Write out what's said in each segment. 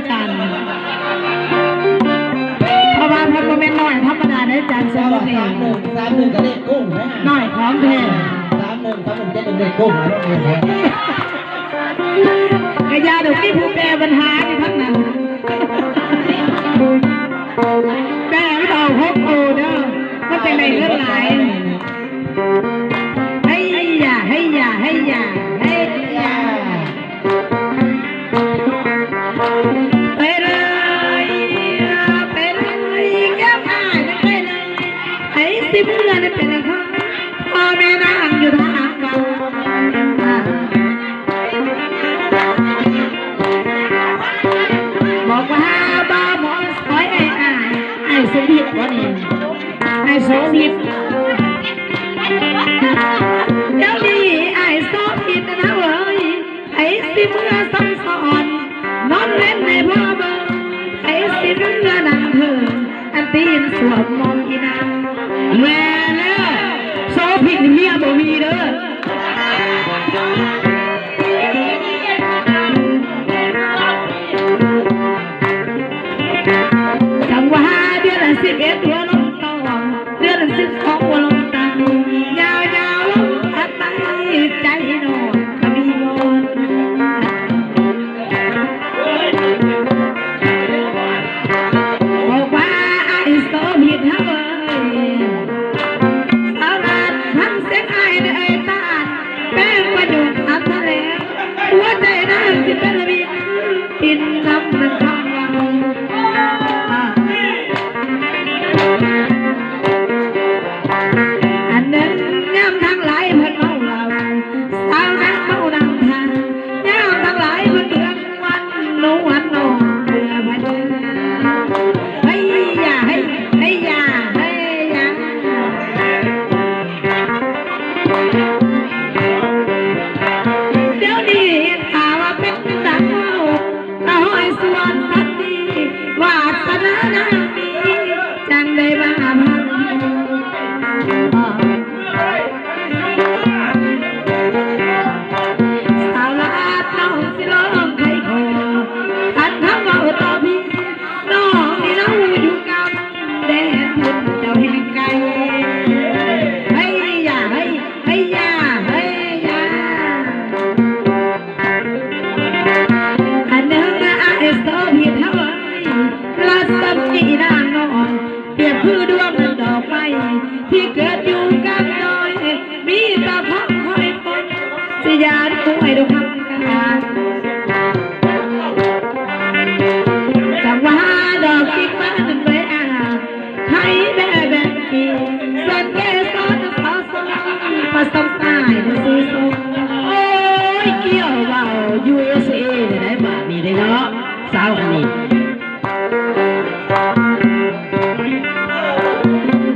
อาจารย์เพราะว่าพันโมเมนต์น้อยธรรมดาได้อาจารย์เสมอเอง31ก็ได้กุ้งนะน้อยของแท้31จะได้กุ้งนะลูกเนี่ยกระยาเดี๋ยวพี่ผู้แปรปัญหาที่ทั้งนั้นแปรไม่เอาพกโอเด้อมันเป็นในเรื่องไหนให้อย่าไปเลยไปเลยแก้วหายไปเลยให้สิบเมื่อได้เป็นอะไรพ่อแม่นางอยู่ทางบ้านบอกว่าบ้าหมอสอยไอ้โสภิตวะนี่ไอ้โสภิตเดี๋ยวนี้ไอ้โสภิตนะเว้ยไอ้สิเมื่อซ้ำซ้อนนอนเล่นในพ่อเบอร์ไอ้สิเมื่อนั่งเธออันตีนสวมมองอีนางแม่เนี่ยโสภิตเมียบ่มีเด้อจังว่าเดือนละ11หัวลงตองเดือนละ12หัวลงตางยาวลงอัดไปใจนอนก็มีวอนบอกว่าไอ้โสภิตเฮ้ยสาวนาทำเสียงไอ้ในไอ้ตาแป้งประโยชน์อัดทะเลหัวใจน้ำที่เป็นระบิดกินน้ำมันคำวังอันนั้นย่ำทั้งหลายเพิ่นเมาเหล้าสาวนั้นเมานำทางย่ำทั้งหลายเพิ่นเดือนวันนวันนองเบื่อพันให้ยาเดี๋ยวนี้ข่าวว่าเป็นดาวก็ห้อยสวนพันดีวาสนานามีจังได้มาพันสาวลาดน้องสิร้องไข่โคขันทำว่าต่อพี่น้องนี่เราอยู่กับแดนพุ่นเจ้าแห่งไกลให้ยาอันนึงไอ้โสภิตเฮ้ยลัดสับจีนางนอนเปรียบคือดวงดอกไม้ที่เกิดอยู่กับดอยมีตาพังคอยคนสยามป่วยดูคำการจังว่าดอกกิ๊กมันไปไทยแบบกีส่วนแก่ซ้อนสาวสองผสมสายในสีส้มโอ้ยเกี่ยวว่า USA ได้บาทนี้ได้เนาะสาวอันนี้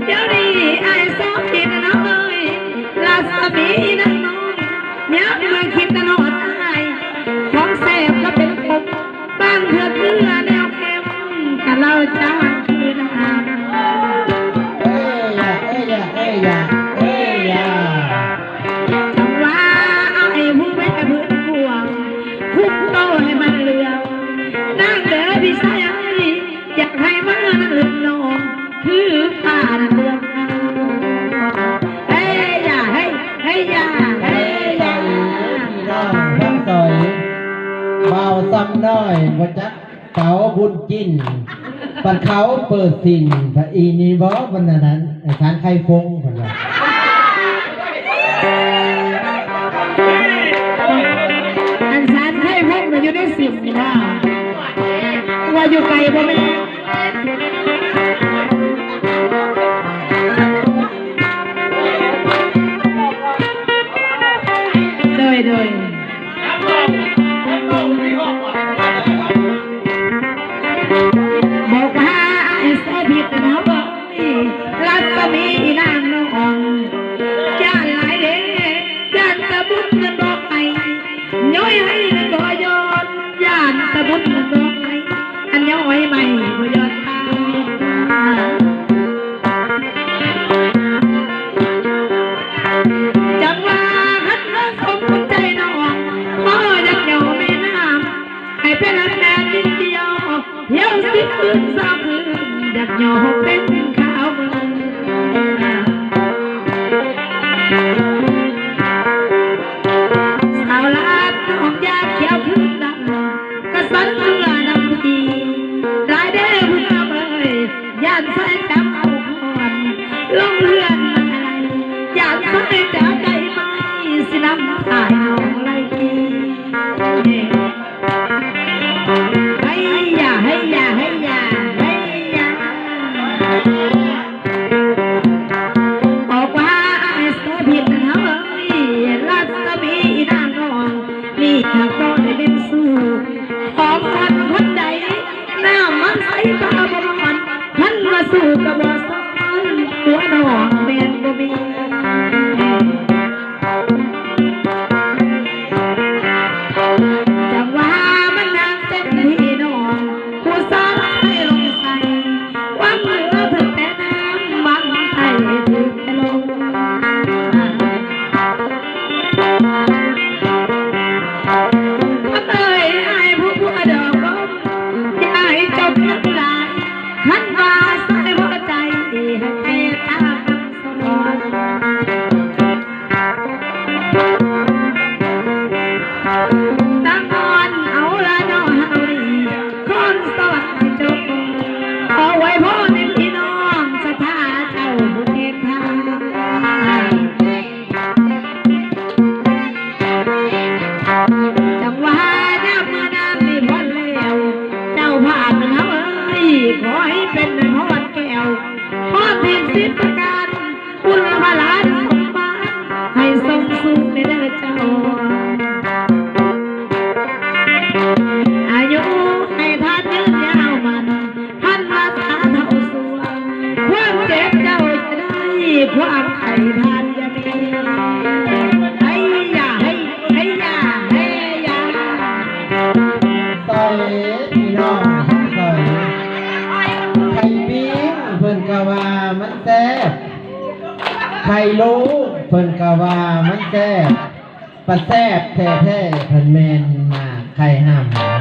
เดี๋ยวนี้ไอ้โสภิตนะเอ้ยลาสมีนั่งนอนย้ำมาคิดตลอดไอ้ของแสบก็เป็นคมบางเถื่อเกลือแนวเค็มกันเราจ้าคืนหาจังว่าไอ้ผู้แม่พื้นพวงคุกโตให้มันเหลืองนั่งเด้อพี่ชายอยากให้มานั่งหลุดลงคือป่านั่งเรืองเฮ้ยอย่าน้องทั้งซอยเบาซ้ำน้อยบ่จักเขาบุญกินปันเขาเปิดสินพระอีนีบ่วันนั้นไอ้ทานไข่ฟงคนละอันสารให้พวกมันอยู่ในสิบนี่ว่าอยู่ไกลบ่แม่โดยบอกว่าไอ้โสภิตนะเว้ยรัศมีนางนองย่านหลายเด้ย่านตะบุญเงินบอกไปย้อยให้เงินบ่ยอดย่านตะบุญเงินบอกไปอันย้อยไม่บ่ยอดตาจังว่าคันเรื่องสมใจน้องพ่ออยากเหนียวแม่น้ำให้เป็นอันแม่นิดเดียว เที่ยวสิคืนสามคืนอยากหยอกเป็นข้าวมือสาวลาดน้องยาเขียวขึ้นดำกระสันเมื่อนำทีรายได้เพื่อเบยย่านใส่จับเอาคอนลงเรือนมาอยากใส่จะได้ไหมสินำถ่ายน้องไล่ทีให้ยาให้ยาให้ยาให้ยาออกว่าไอ้โซผิดเฮ้ยรัศมีนางนองนี่หากก็ได้เป็นสู้ของคนใดหน้ามันใสตาบอดท่านมาสู้กับบอสอนหัวน้องแม่นบ่มีจังว่ามันนางเต็มที่น้องผู้สาวให้ลงใส่วางมือถึงแต่น้ำบางไทยถึงแต่ลงเอ้ยไอ้ผู้ดอกบอมอย่าให้จบน้ำลายขันว่าใส่หัวใจให้ตาสมอนตั้งนอนเอาละน้องเฮานี่คนสวรรค์จบเอาไว้พ่อในพี่น้องสถาเจ้าบุญเอกทางจังหวะน้ำมือน้ำนี่พ้นแล้วเจ้าผ่านเฮาเอ้ยขอให้เป็นพรแก้วพรทิพย์สิบประการบุญพลานสมบัติให้ทรงสุขในเด้อเจ้าอายุให้ท่านยืนยาวมันท่านรักษาเท่าสัวความเจ็บเจ้าจะได้ความไข่ท่านจะมีให้ยาให้ยาให้ยา ซอยพี่น้องซอยไข่ปิ้งเพิ่นกะว่ามันแซ่บไข่ลูกเพิ่นกะว่ามันแซ่บปลาแซ่บแท้ๆเพิ่นแม่นมาไข่ห่ำ